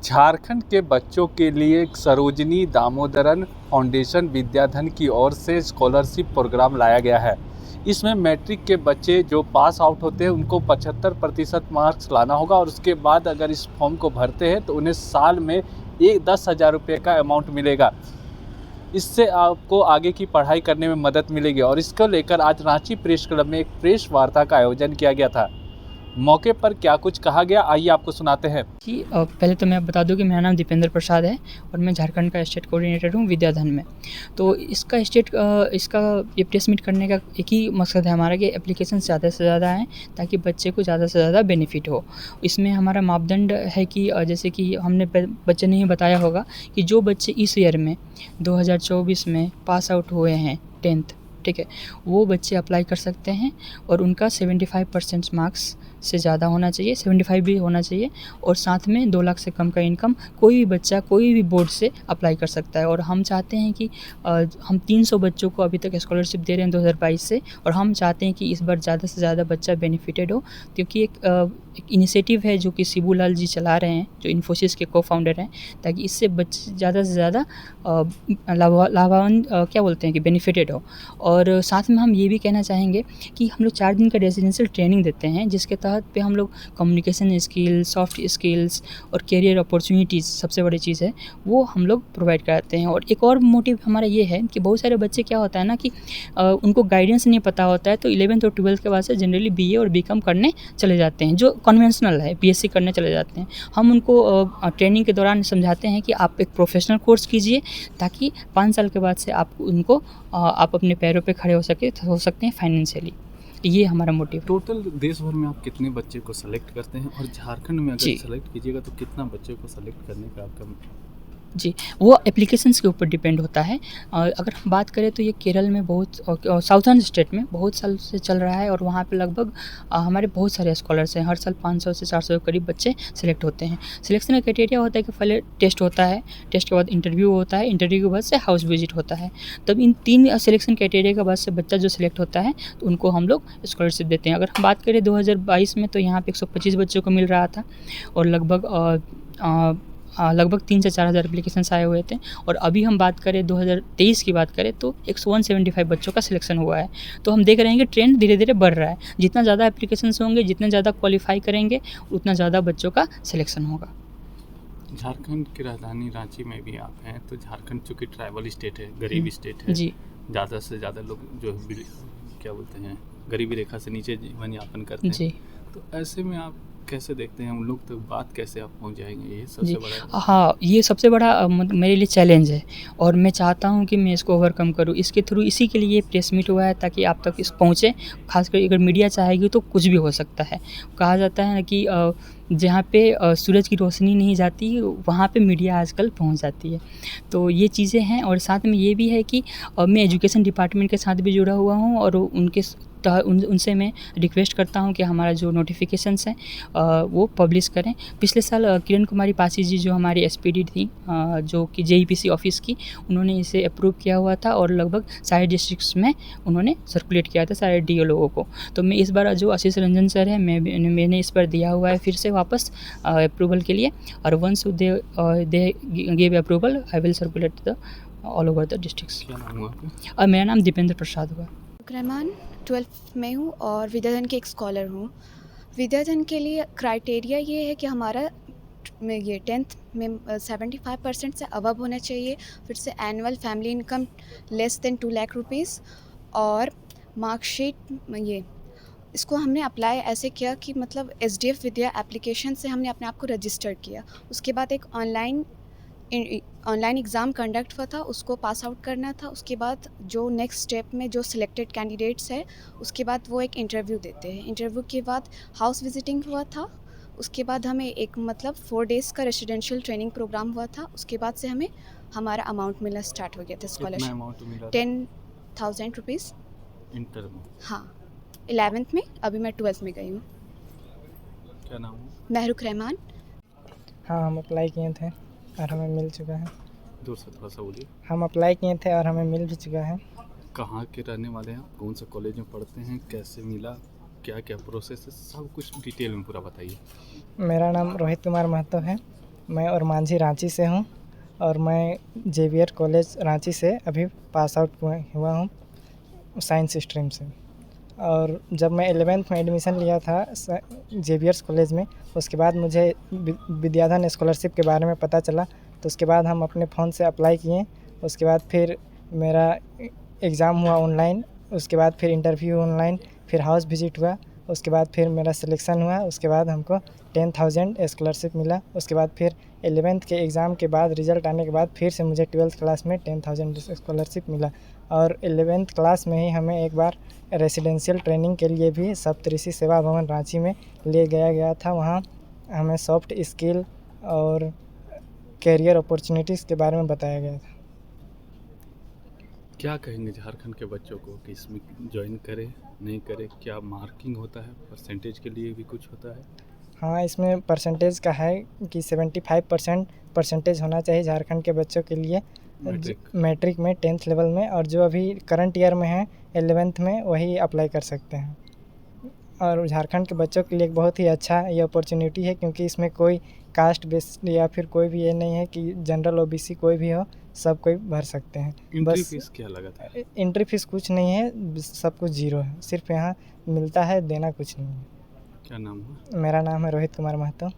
झारखंड के बच्चों के लिए सरोजिनी दामोदरन फाउंडेशन विद्याधन की ओर से स्कॉलरशिप प्रोग्राम लाया गया है। इसमें मैट्रिक के बच्चे जो पास आउट होते हैं उनको 75% मार्क्स लाना होगा और उसके बाद अगर इस फॉर्म को भरते हैं तो उन्हें साल में 10,000 रुपये का अमाउंट मिलेगा। इससे आपको आगे की पढ़ाई करने में मदद मिलेगी और इसको लेकर आज रांची प्रेस क्लब में एक प्रेस वार्ता का आयोजन किया गया था। मौके पर क्या कुछ कहा गया, आइए आपको सुनाते हैं। जी पहले तो मैं बता दूं कि मेरा नाम दीपेंद्र प्रसाद है और मैं झारखंड का स्टेट कोऑर्डिनेटर हूं विद्याधन में। तो इसका ये प्रेस मीट करने का एक ही मकसद है हमारा कि एप्लीकेशन ज़्यादा से ज़्यादा आएँ ताकि बच्चे को ज़्यादा से ज़्यादा बेनिफिट हो। इसमें हमारा मापदंड है कि जैसे कि हमने बच्चे ने ही बताया होगा कि जो बच्चे इस ईयर में 2024 में पास आउट हुए हैं 10th, ठीक है, वो बच्चे अप्लाई कर सकते हैं और उनका 75% मार्क्स से ज़्यादा होना चाहिए, 75 भी होना चाहिए और साथ में 2 लाख से कम का इनकम कोई भी बच्चा कोई भी बोर्ड से अप्लाई कर सकता है। और हम चाहते हैं कि हम 300 बच्चों को अभी तक स्कॉलरशिप दे रहे हैं 2022 से और हम चाहते हैं कि इस बार ज़्यादा से ज़्यादा बच्चा बेनिफिटेड हो, क्योंकि एक इनिशिएटिव है जो कि शिबू लाल जी चला रहे हैं, जो इन्फोसिस के को-फाउंडर हैं, ताकि इससे बच्चे ज़्यादा से ज़्यादा लाभावान क्या बोलते हैं कि बेनिफिटेड हो। और साथ में हम ये भी कहना चाहेंगे कि हम लोग 4 दिन का रेजिडेंशियल ट्रेनिंग देते हैं, जिसके तहत पे हम लोग कम्युनिकेशन स्किल, सॉफ्ट स्किल्स और करियर अपॉर्चुनिटीज़, सबसे बड़ी चीज़ है वो हम लोग प्रोवाइड कराते हैं। और एक और मोटिव हमारा ये है कि बहुत सारे बच्चे क्या होता है ना कि उनको गाइडेंस नहीं पता होता है, तो 11th और 12th के बाद से जनरली बीए और बीकॉम करने चले जाते हैं, जो कन्वेंशनल है, बीएससी करने चले जाते हैं। हम उनको ट्रेनिंग के दौरान समझाते हैं कि आप एक प्रोफेशनल कोर्स कीजिए ताकि 5 साल के बाद से आप अपने पैरों पे खड़े हो सकते हैं फाइनेंशियली। ये हमारा मोटिव है। टोटल देश भर में आप कितने बच्चे को सेलेक्ट करते हैं और झारखंड में अगर जी। सेलेक्ट कीजिएगा तो कितना बच्चे को सेलेक्ट करने का आपका? जी, वो एप्लीकेशंस के ऊपर डिपेंड होता है। अगर हम बात करें तो ये केरल में साउथर्न स्टेट में बहुत साल से चल रहा है और वहाँ पे लगभग हमारे बहुत सारे स्कॉलर्स हैं। हर साल 500 से 400 के करीब बच्चे सिलेक्ट होते हैं। सिलेक्शन का क्राइटेरिया होता है कि पहले टेस्ट होता है, टेस्ट के बाद इंटरव्यू होता है, इंटरव्यू के बाद से हाउस विजिट होता है। तब इन 3 सिलेक्शन क्राइटेरिया के बाद से बच्चा जो सिलेक्ट होता है तो उनको हम लोग स्कॉलरशिप देते हैं। अगर हम बात करें 2022 में तो यहाँ पे 125 बच्चों को मिल रहा था और लगभग 3 से 4 हज़ार एप्लीकेशंस आए हुए थे। और अभी हम बात करें 2023 की बात करें तो 175 बच्चों का सिलेक्शन हुआ है। तो हम देख रहे हैं कि ट्रेंड धीरे धीरे बढ़ रहा है। जितना ज़्यादा एप्लीकेशंस होंगे, जितने ज़्यादा क्वालिफाई करेंगे, उतना ज़्यादा बच्चों का सिलेक्शन होगा। झारखंड की राजधानी रांची में भी आप हैं, तो झारखंड चूँकि ट्राइबल स्टेट है, गरीबी स्टेट है, जी ज़्यादा से ज़्यादा लोग जो क्या बोलते हैं, गरीबी रेखा से नीचे जीवन यापन करते हैं। जी तो ऐसे में आप कैसे देखते हैं उन लोग तक बात कैसे आप पहुंच जाएंगे? ये जी सबसे बड़ा। हाँ, ये सबसे बड़ा मेरे लिए चैलेंज है और मैं चाहता हूँ कि मैं इसको ओवरकम करूँ। इसके थ्रू इसी के लिए प्रेस मीट हुआ है ताकि आप तक इस पहुँचे। खासकर अगर मीडिया चाहेगी तो कुछ भी हो सकता है। कहा जाता है ना कि जहाँ पे सूरज की रोशनी नहीं जाती वहाँ पे मीडिया आजकल पहुँच जाती है। तो ये चीज़ें हैं और साथ में ये भी है कि मैं एजुकेशन डिपार्टमेंट के साथ भी जुड़ा हुआ हूँ और उनसे मैं रिक्वेस्ट करता हूँ कि हमारा जो नोटिफिकेशंस हैं वो पब्लिश करें। पिछले साल किरण कुमारी पासी जी जो हमारी एसपीडी थी, जो कि जेईपीसी ऑफिस की, उन्होंने इसे अप्रूव किया हुआ था और लगभग सारे डिस्ट्रिक्ट्स में उन्होंने सर्कुलेट किया था सारे डीओ लोगों को। तो मैं इस बार जो आशीष रंजन सर है मैंने इस बार दिया हुआ है फिर से वापस अप्रूवल के लिए और once they give approval I will circulate the all over the districts. क्या नाम हुआ आपका? और मेरा नाम दीपेंद्र प्रसाद हुआ। रहमान 12th में हूँ और विद्याधन के एक स्कॉलर हूँ। विद्याधन के लिए क्राइटेरिया ये है कि हमारा ये 10th में 75% से अबव होना चाहिए, फिर से annual family income less than 2 lakh rupees और मार्कशीट। ये इसको हमने अप्लाई ऐसे किया कि मतलब SDF विद्या एप्लीकेशन से हमने अपने आप को रजिस्टर किया। उसके बाद एक ऑनलाइन एग्ज़ाम कंडक्ट हुआ था, उसको पास आउट करना था। उसके बाद जो नेक्स्ट स्टेप में जो सिलेक्टेड कैंडिडेट्स है उसके बाद वो एक इंटरव्यू देते हैं। इंटरव्यू के बाद हाउस विजिटिंग हुआ था। उसके बाद हमें एक मतलब 4 डेज़ का रेसिडेंशियल ट्रेनिंग प्रोग्राम हुआ था। उसके बाद से हमें हमारा अमाउंट मिलना स्टार्ट हो गया था स्कॉलरशिप। अमाउंट मिला? 10,000 रुपीज़। इंटर में? हाँ, 11th में। अभी मैं 12th में गई हूँ। क्या नाम है? महरुख रहमान। हाँ, हम अप्लाई किए थे और हमें मिल चुका है। दूर से थोड़ा सा बोलिए। हम अप्लाई किए थे और हमें मिल भी चुका है। कहाँ के रहने वाले हैं? कौन सा कॉलेज में पढ़ते हैं? कैसे मिला? क्या क्या प्रोसेस है? सब कुछ डिटेल में पूरा बताइए। मेरा नाम रोहित कुमार महतो है मैं और मांझी रांची से हूँ और मैं जेवियर कॉलेज रांची से अभी पास आउट हुआ हूँ साइंस स्ट्रीम से। और जब मैं 11th में एडमिशन लिया था जेवियर्स कॉलेज में, उसके बाद मुझे विद्याधन स्कॉलरशिप के बारे में पता चला, तो उसके बाद हम अपने फ़ोन से अप्लाई किए। उसके बाद फिर मेरा एग्ज़ाम हुआ ऑनलाइन, उसके बाद फिर इंटरव्यू ऑनलाइन, फिर हाउस विजिट हुआ, उसके बाद फिर मेरा सिलेक्शन हुआ। उसके बाद हमको 10,000 स्कॉलरशिप मिला। उसके बाद फिर 11th के एग्ज़ाम के बाद रिज़ल्ट आने के बाद फिर से मुझे 12th क्लास में 10,000 स्कॉलरशिप मिला। और 11th क्लास में ही हमें एक बार रेसिडेंशियल ट्रेनिंग के लिए भी सप्तऋषि सेवा भवन रांची में ले गया था। वहाँ हमें सॉफ्ट स्किल और कैरियर अपॉर्चुनिटीज़ के बारे में बताया गया था। क्या कहेंगे झारखंड के बच्चों को कि इसमें ज्वाइन करें नहीं करें? क्या मार्किंग होता है? परसेंटेज के लिए भी कुछ होता है? हाँ, इसमें परसेंटेज का है कि 75% परसेंटेज होना चाहिए झारखंड के बच्चों के लिए मैट्रिक में 10th लेवल में, और जो अभी करंट ईयर में है 11th में वही अप्लाई कर सकते हैं। और झारखंड के बच्चों के लिए एक बहुत ही अच्छा ये अपॉर्चुनिटी है, क्योंकि इसमें कोई कास्ट बेस्ड या फिर कोई भी ये नहीं है कि जनरल ओबीसी कोई भी हो, सब कोई भर सकते हैं। एंट्री फीस क्या लगा था? एंट्री फीस कुछ नहीं है, सब कुछ जीरो है, सिर्फ यहाँ मिलता है, देना कुछ नहीं है। क्या नाम है? मेरा नाम है रोहित कुमार महतो।